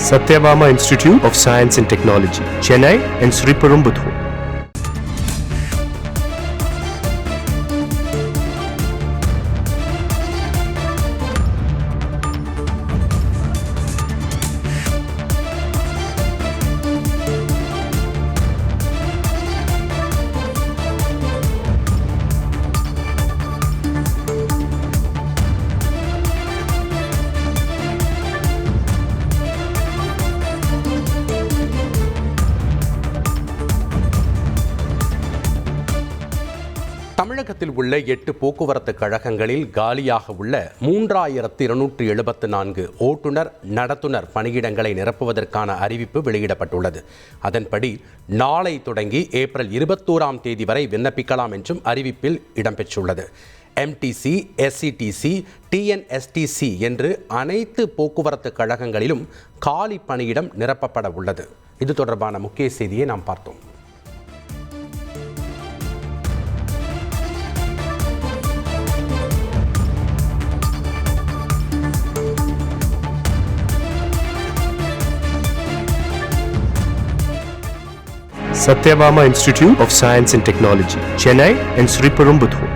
Satyabama Institute of Science and Technology, Chennai and Sriperumbudur. தமிழகத்தில் உள்ள 8 போக்குவரத்து கழகங்களில் காலியாக உள்ள 3274 ஓட்டுநர் நடத்துனர் பணியிடங்களை நிரப்புவதற்கான அறிவிப்பு வெளியிடப்பட்டுள்ளது. அதன்படி நாளை தொடங்கி ஏப்ரல் 21ஆம் தேதி வரை விண்ணப்பிக்கலாம் என்றும் அறிவிப்பில் இடம்பெற்றுள்ளது. எம்டிசி, எஸ்சிடிசி, டிஎன்எஸ்டிசி என்று அனைத்து போக்குவரத்து கழகங்களிலும் காலி பணியிடம் நிரப்பப்பட உள்ளது. இது தொடர்பான முக்கிய செய்தியை நாம் பார்த்தோம். Satyabama Institute of Science and Technology, Chennai and Sriperumbudur.